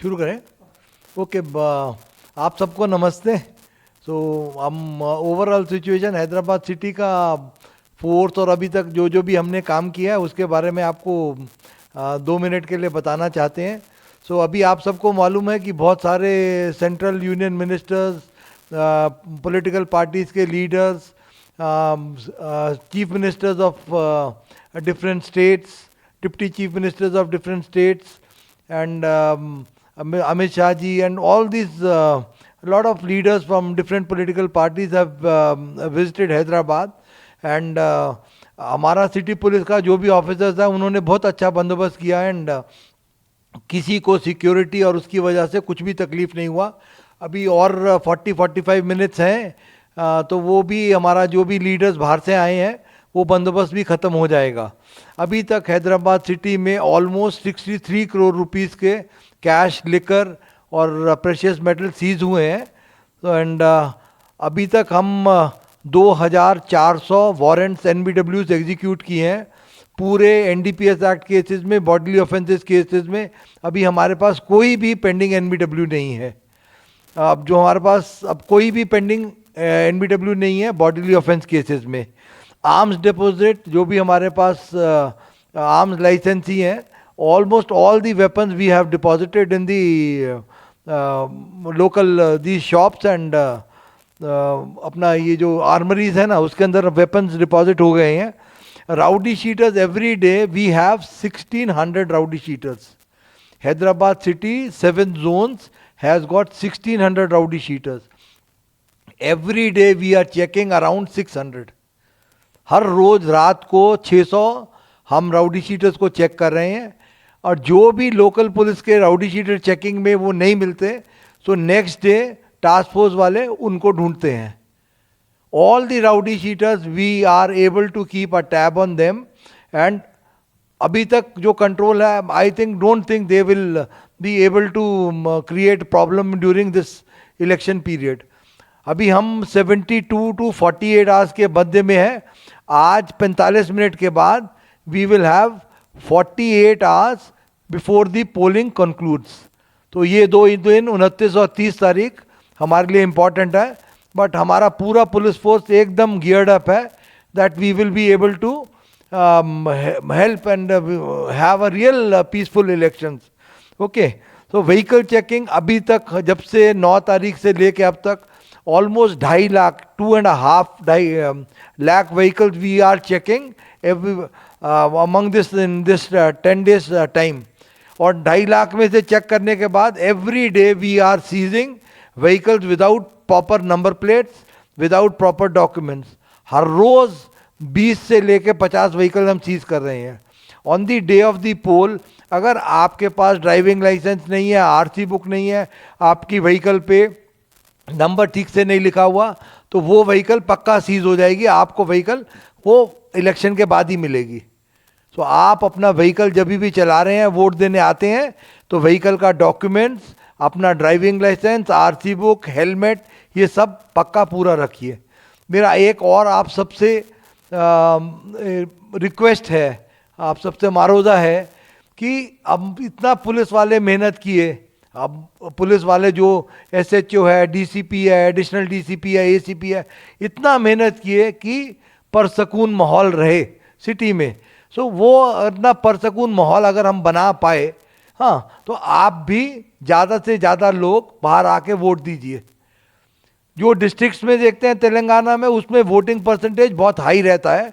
शुरू करें। ओके, आप सबको नमस्ते। हम ओवरऑल सिचुएशन हैदराबाद सिटी का फोर्थ और अभी तक जो भी हमने काम किया है उसके बारे में आपको 2 मिनट के लिए बताना चाहते हैं। अभी आप सबको मालूम है कि बहुत सारे central union ministers, political parties के leaders, chief ministers of different states, deputy chief ministers of different states, and Amit Shah ji and all these lot of leaders from different political parties have visited Hyderabad and हमारा city police का जो भी officers है उन्होंने बहुत अच्छा बंदोबस्त किया एंड किसी को सिक्योरिटी और उसकी वजह से कुछ भी तकलीफ नहीं हुआ। अभी और 40-45 मिनट्स हैं तो वो भी हमारा जो भी लीडर्स बाहर से आए हैं वो बंदोबस्त भी ख़त्म हो जाएगा। अभी तक हैदराबाद सिटी में ऑलमोस्ट 63 करोड़ रुपीस के कैश, लिकर और प्रेशियस मेटल सीज हुए हैं। तो एंड अभी तक हम 2400 वारंट्स NBWs एग्जीक्यूट किए हैं पूरे NDPS एक्ट केसेस में, बॉडीली ऑफेंसेस केसेस में। अभी हमारे पास कोई भी पेंडिंग NBW नहीं है। अब जो हमारे पास अब कोई भी पेंडिंग NBW नहीं है बॉडीली ऑफेंस केसेस में। आर्म्स डिपॉजिट जो भी हमारे पास आर्म्स लाइसेंस ही हैं, almost all the weapons we have deposited in the local the shops and अपना ये जो आर्मरीज है ना उसके अंदर वेपन्स डिपॉजिट हो गए हैं। Rowdy sheeters every day we have 1600 rowdy sheeters. Hyderabad city 7 zones has got 1600 rowdy sheeters. Every day we are checking around 600। हर रोज रात को 600 हम राउडी शीटर्स को चेक कर रहे हैं और जो भी लोकल पुलिस के राउडी शीटर चेकिंग में वो नहीं मिलते so next day task force वाले उनको ढूंढते हैं। All the rowdy sheeters we are able to keep a tab on them and अभी तक जो कंट्रोल है I don't think they will be able to create problem during this election period. अभी हम 72 to 48 आवर्स के बदले में है। आज 45 मिनट के बाद we will have 48 hours before the polling concludes. तो ये 2 दिन 29 और 30 तारीख हमारे लिए इम्पॉर्टेंट है। बट हमारा पूरा पुलिस फोर्स एकदम गियर्ड अप है that we will be able to help and have a real peaceful elections. Okay, तो व्हीकल चेकिंग अभी तक जब से 9 तारीख से लेके अब तक almost 2.5 lakh, 2.5 lakh vehicles we are checking every among this in this 10 days time। और 2.5 लाख में से चेक करने के बाद every day we are seizing vehicles without proper number plates, without proper documents। हर रोज 20 से लेके 50 व्हीकल हम सीज कर रहे हैं। On the day of the poll अगर आपके पास ड्राइविंग लाइसेंस नहीं है, RC बुक नहीं है, आपकी व्हीकल पे नंबर ठीक से नहीं लिखा हुआ तो वो व्हीकल पक्का सीज हो जाएगी। आपको व्हीकल वो इलेक्शन के बाद ही मिलेगी। तो आप अपना व्हीकल जब भी चला रहे हैं, वोट देने आते हैं तो व्हीकल का डॉक्यूमेंट्स, अपना driving licence, RC book, helmet, ये सब पक्का पूरा रखिए। मेरा एक और आप सबसे रिक्वेस्ट है, आप सबसे मारोजा है कि अब इतना पुलिस वाले मेहनत किए, अब पुलिस वाले जो SHO है, DCP है, एडिशनल DCP है, ACP है, इतना मेहनत किए कि परसकून माहौल रहे सिटी में। वो इतना परसकून माहौल अगर हम बना पाए, हाँ, तो आप भी ज़्यादा से ज़्यादा लोग बाहर आके वोट दीजिए। जो डिस्ट्रिक्ट्स में देखते हैं तेलंगाना में, उसमें वोटिंग परसेंटेज बहुत हाई रहता है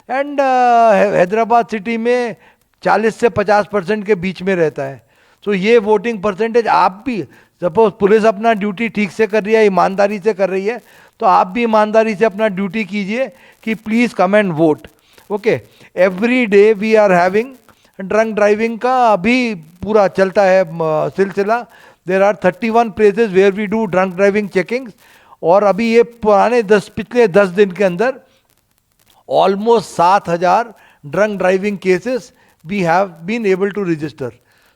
एंड हैदराबाद सिटी में 40 से 50% के बीच में रहता है। तो ये वोटिंग परसेंटेज आप भी, सपोज पुलिस अपना ड्यूटी ठीक से कर रही है, ईमानदारी से कर रही है, तो आप भी ईमानदारी से अपना ड्यूटी कीजिए कि please come and vote. Okay, every day we are having drunk driving का अभी पूरा चलता है सिलसिला। There are 31 places where we do drunk driving checkings और अभी ये पिछले 10 दिन के अंदर almost 7000 drunk driving cases we have been able to register.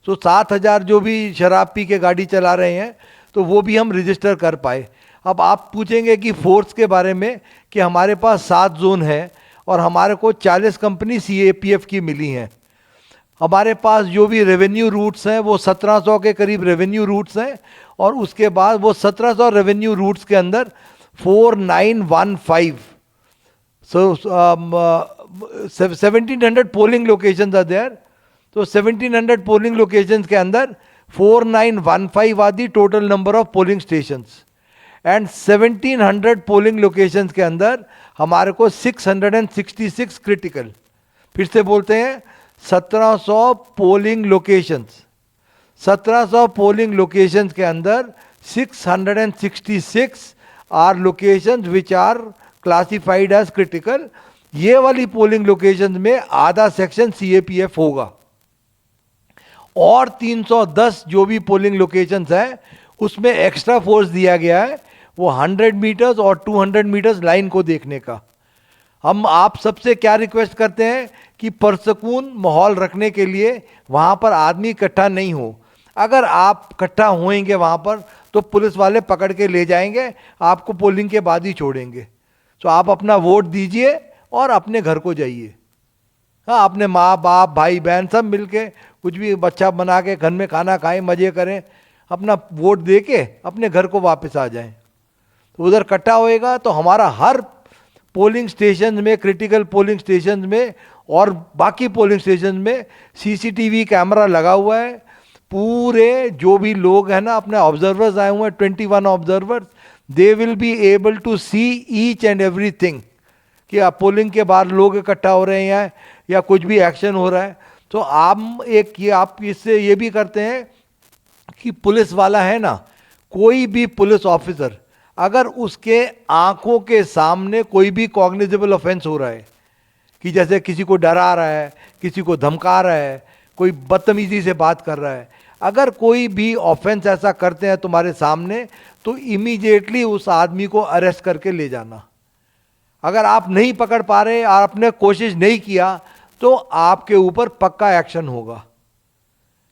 7000 जो भी शराब पी के गाड़ी चला रहे हैं तो वो भी हम रजिस्टर कर पाए। अब आप पूछेंगे कि फोर्स के बारे में कि हमारे पास 7 जोन है और हमारे को 40 कंपनी CAPF की मिली हैं। हमारे पास जो भी रेवेन्यू रूट्स हैं वो 1700 के करीब रेवेन्यू रूट्स हैं, और उसके बाद वो 1700 रेवेन्यू रूट्स के अंदर 4915, so 1700 polling locations are there. तो 1700 पोलिंग लोकेशंस के अंदर 4915 are the total number of polling stations, and 1700 polling locations के अंदर हमारे को 666 क्रिटिकल. फिर से बोलते हैं, 1700 पोलिंग लोकेशंस, 1700 पोलिंग लोकेशंस के अंदर 666 are locations which are classified as critical. ये वाली पोलिंग लोकेशंस में आधा सेक्शन सीएपीएफ होगा, और 310 जो भी पोलिंग लोकेशंस है उसमें एक्स्ट्रा फोर्स दिया गया है, वो 100 मीटर्स और 200 मीटर्स लाइन को देखने का. हम आप सबसे क्या रिक्वेस्ट करते हैं कि पुरसकून माहौल रखने के लिए वहाँ पर आदमी इकट्ठा नहीं हो. अगर आप इकट्ठा होएंगे वहाँ पर तो पुलिस वाले पकड़ के ले जाएंगे, आपको पोलिंग के बाद ही छोड़ेंगे. तो आप अपना वोट दीजिए और अपने घर को जाइए. हाँ, अपने माँ बाप भाई बहन सब मिलके कुछ भी बच्चा बना के घर में खाना खाएं, मज़े करें, अपना वोट दे के अपने घर को वापस आ जाएं. तो उधर इकट्ठा होएगा तो हमारा हर पोलिंग स्टेशन में, क्रिटिकल पोलिंग स्टेशन में और बाकी पोलिंग स्टेशन में सीसीटीवी कैमरा लगा हुआ है. पूरे जो भी लोग हैं ना, अपने ऑब्जर्वर्स आए हुए हैं, 21 observers, they will be able to see each and everything कि आप पोलिंग के बाद लोग इकट्ठा हो रहे हैं या कुछ भी एक्शन हो रहा है. तो आप इससे ये भी करते हैं कि पुलिस वाला है ना, कोई भी पुलिस ऑफिसर अगर उसके आंखों के सामने कोई भी कॉग्निजेबल ऑफेंस हो रहा है, कि जैसे किसी को डरा रहा है, किसी को धमका रहा है, कोई बदतमीजी से बात कर रहा है, अगर कोई भी ऑफेंस ऐसा करते हैं तुम्हारे सामने, तो इमीडिएटली उस आदमी को अरेस्ट करके ले जाना. अगर आप नहीं पकड़ पा रहे और आपने कोशिश नहीं किया तो आपके ऊपर पक्का एक्शन होगा.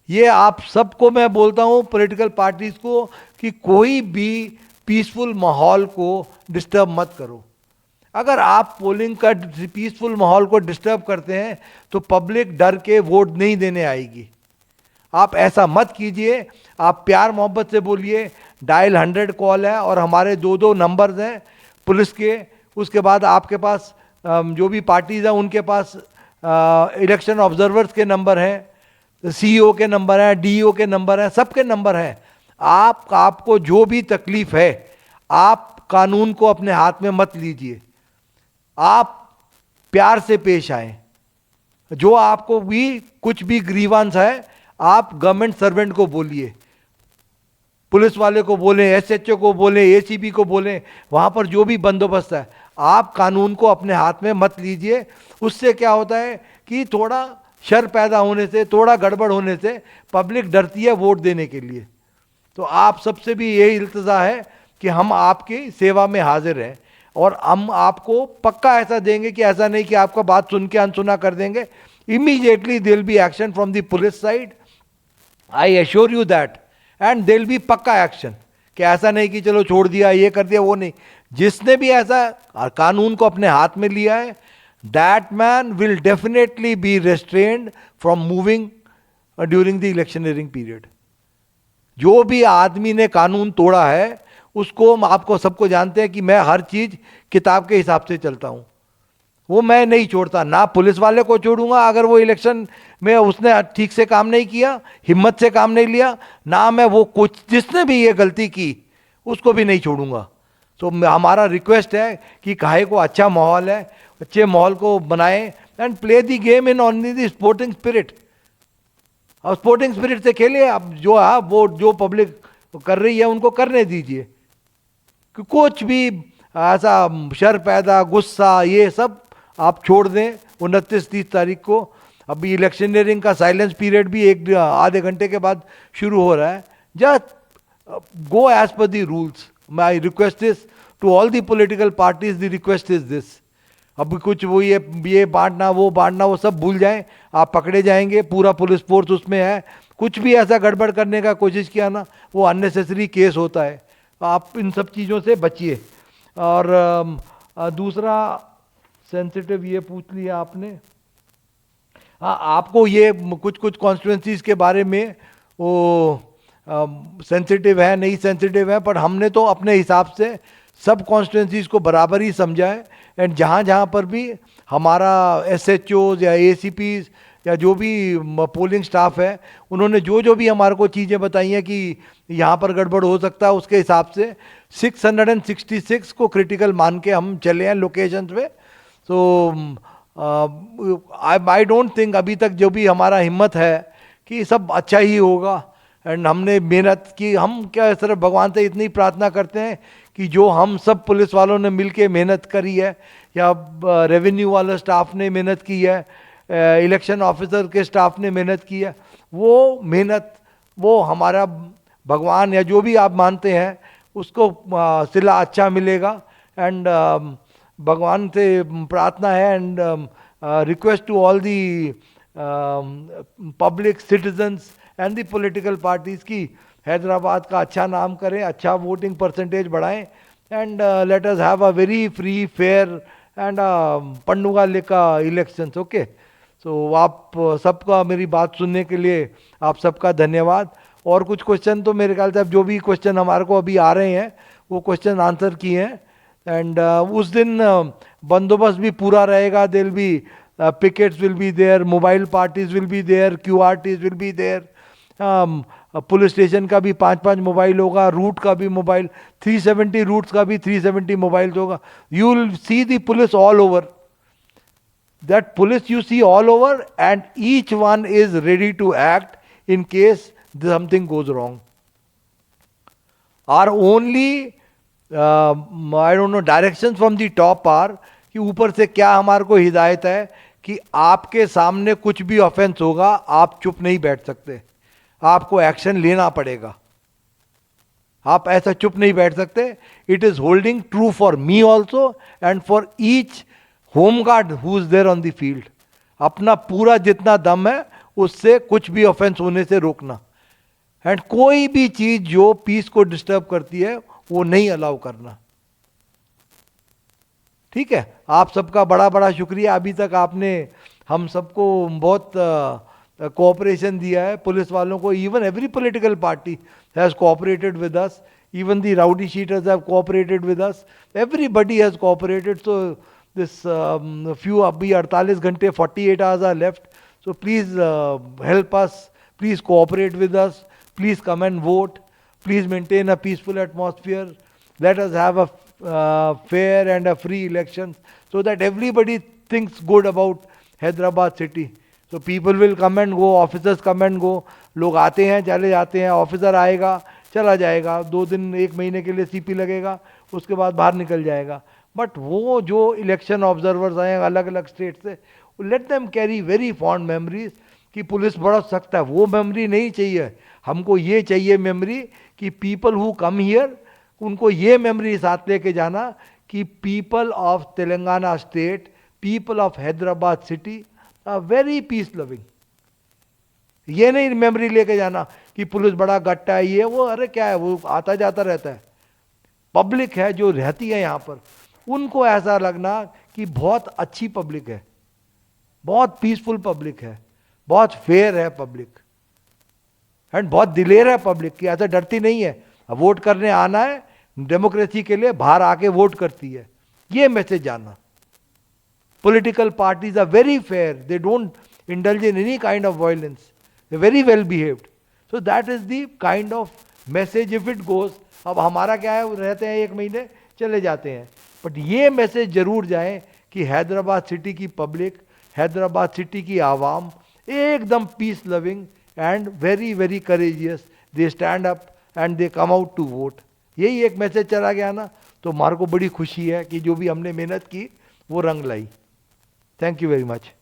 ये आप सबको मैं बोलता हूं, पॉलिटिकल पार्टीज को, कि कोई भी पीसफुल माहौल को डिस्टर्ब मत करो. अगर आप पोलिंग का पीसफुल माहौल को डिस्टर्ब करते हैं तो पब्लिक डर के वोट नहीं देने आएगी. आप ऐसा मत कीजिए. आप प्यार मोहब्बत से बोलिए. डायल 100 कॉल है और हमारे 2 नंबर्स हैं पुलिस के. उसके बाद आपके पास जो भी पार्टीज हैं उनके पास इलेक्शन ऑब्जर्वर्स के नंबर हैं, सीईओ के नंबर हैं, डीईओ के नंबर हैं, सबके नंबर हैं. आपको जो भी तकलीफ है, आप कानून को अपने हाथ में मत लीजिए. आप प्यार से पेश आए. जो आपको भी कुछ भी ग्रीवांस है, आप गवर्नमेंट सर्वेंट को बोलिए, पुलिस वाले को बोलें, एसएचओ को बोलें, एसीपी को बोलें, वहाँ पर जो भी बंदोबस्त है, आप कानून को अपने हाथ में मत लीजिए. उससे क्या होता है कि थोड़ा शर पैदा होने से, थोड़ा गड़बड़ होने से पब्लिक डरती है वोट देने के लिए. तो आप सबसे भी यही इल्तजा है कि हम आपकी सेवा में हाजिर हैं, और हम आपको पक्का ऐसा देंगे कि ऐसा नहीं कि आपका बात सुन के अनसुना कर देंगे. Immediately there will be action from the police side, I assure you that. And there will be पक्का एक्शन, कि ऐसा नहीं कि चलो छोड़ दिया, ये कर दिया, वो नहीं. जिसने भी ऐसा कानून को अपने हाथ में लिया है, that man will definitely be restrained from moving during the electioneering period. जो भी आदमी ने कानून तोड़ा है उसको, आपको सबको जानते हैं कि मैं हर चीज किताब के हिसाब से चलता हूं. वो मैं नहीं छोड़ता. ना पुलिस वाले को छोड़ूंगा अगर वो इलेक्शन में उसने ठीक से काम नहीं किया, हिम्मत से काम नहीं लिया, ना मैं वो कुछ जिसने भी ये गलती की उसको भी नहीं छोड़ूंगा. तो हमारा रिक्वेस्ट है कि काहे को अच्छा माहौल है, अच्छे माहौल को बनाएं and play the game in only the sporting spirit. और स्पोर्टिंग स्पिरिट से खेलिए. अब जो है वो जो पब्लिक कर रही है उनको करने दीजिए. कि कुछ भी ऐसा शर पैदा, गुस्सा, ये सब आप छोड़ दें. 29-30 तारीख को अभी इलेक्शनरिंग का साइलेंस पीरियड भी आधे घंटे के बाद शुरू हो रहा है. Just go as per the rules. My request is to all the political parties, the request is this. अभी कुछ वो ये बांटना वो सब भूल जाएं. आप पकड़े जाएंगे, पूरा पुलिस फोर्स उसमें है. कुछ भी ऐसा गड़बड़ करने का कोशिश किया ना, वो अननेसेसरी केस होता है. आप इन सब चीज़ों से बचिए. और दूसरा सेंसिटिव ये पूछ लिया आपने, हाँ, आपको ये कुछ कुछ कॉन्स्टिट्यूंसीज के बारे में वो सेंसिटिव है नहीं सेंसिटिव है, पर हमने तो अपने हिसाब से सब कॉन्स्टिट्यूंसीज को बराबर ही समझा है। एंड जहाँ जहाँ पर भी हमारा एसएचओज या एसीपीज या जो भी पोलिंग स्टाफ है, उन्होंने जो जो भी हमारे को चीज़ें बताई हैं कि यहाँ पर गड़बड़ हो सकता है, उसके हिसाब से 666 को क्रिटिकल मान के हम चले हैं लोकेशंस पे। सो आई डोंट थिंक अभी तक जो भी हमारा हिम्मत है कि सब अच्छा ही होगा। एंड हमने मेहनत की, हम क्या सिर्फ भगवान से इतनी प्रार्थना करते हैं कि जो हम सब पुलिस वालों ने मिलके मेहनत करी है, या रेवेन्यू वाला स्टाफ ने मेहनत की है, इलेक्शन ऑफिसर के स्टाफ ने मेहनत की है, वो मेहनत वो हमारा भगवान या जो भी आप मानते हैं उसको सिला अच्छा मिलेगा। एंड भगवान से प्रार्थना है and request to all the public citizens and the political parties की हैदराबाद का अच्छा नाम करें, अच्छा वोटिंग परसेंटेज बढ़ाएं, and let us have a very free fair and पंडुगा लेका इलेक्शंस। ओके, सो आप सबका मेरी बात सुनने के लिए आप सबका धन्यवाद। और कुछ क्वेश्चन तो मेरे ख्याल से अब जो भी क्वेश्चन हमारे को अभी आ रहे हैं वो क्वेश्चन आंसर किए हैं। एंड उस दिन बंदोबस्त भी पूरा रहेगा, there be pickets will be there, mobile parties will be there, QRTs will be there, police station का भी 5-5 मोबाइल होगा, रूट का भी मोबाइल, 370 रूट्स का भी 370 मोबाइल होगा। You will see the police all over, that police you see all over, and each one is ready to act in case something goes wrong. Our only I don't know directions from the top are कि ऊपर से क्या हमारे को हिदायत है कि आपके सामने कुछ भी ऑफेंस होगा, आप चुप नहीं बैठ सकते, आपको एक्शन लेना पड़ेगा, आप ऐसा चुप नहीं बैठ सकते। It is holding true for me also and for each home guard who is there on the field. अपना पूरा जितना दम है उससे कुछ भी ऑफेंस होने से रोकना, एंड कोई भी चीज जो पीस को डिस्टर्ब करती है वो नहीं अलाउ करना। ठीक है, आप सबका बड़ा बड़ा शुक्रिया। अभी तक आपने हम सबको बहुत कोऑपरेशन दिया है, पुलिस वालों को। Even every political party has cooperated with us, even the rowdy sheeters have cooperated with us, everybody has cooperated. So this few abhi 48 घंटे 48 hours are left, so please help us, please cooperate with us, please come and vote, please maintain a peaceful atmosphere, let us have a fair and a free election so that everybody thinks good about Hyderabad city. So people will come and go, officers come and go, लोग आते हैं चले जाते हैं, officer आएगा चला जाएगा, 2 दिन 1 महीने के लिए सीपी लगेगा, उसके बाद बाहर निकल जाएगा। बट वो जो इलेक्शन ऑब्जर्वर्स आए अलग अलग स्टेट से, let them carry very fond memories कि पुलिस बड़ा सख्त है, वो मेमोरी नहीं चाहिए हमको। ये चाहिए मेमोरी कि पीपल हु कम हियर, उनको ये मेमोरी साथ लेके जाना कि people of Telangana state, people of Hyderabad city are very peace loving. ये नहीं मेमोरी लेके जाना कि पुलिस बड़ा गट्टा है ये वो, अरे क्या है, वो आता जाता रहता है। पब्लिक है जो रहती है यहाँ पर, उनको ऐसा लगना कि बहुत अच्छी पब्लिक है, बहुत पीसफुल पब्लिक है, बहुत फेयर है पब्लिक, एंड बहुत दिलेर है पब्लिक की, ऐसा डरती नहीं है। वोट करने आना है डेमोक्रेसी के लिए, बाहर आके वोट करती है, ये मैसेज जाना। Political parties are very fair, they don't indulge in any kind of violence, they very well behaved. So that is the kind of message if it goes. अब हमारा क्या है, रहते हैं 1 महीने चले जाते हैं, बट ये मैसेज जरूर जाए कि हैदराबाद सिटी की पब्लिक, हैदराबाद सिटी की आवाम एकदम peace loving and very very courageous, they stand up and they come out to vote. यही एक मैसेज चला गया ना, तो हमारे को बड़ी खुशी है कि जो भी हमने मेहनत की वो रंग लाई। Thank you very much.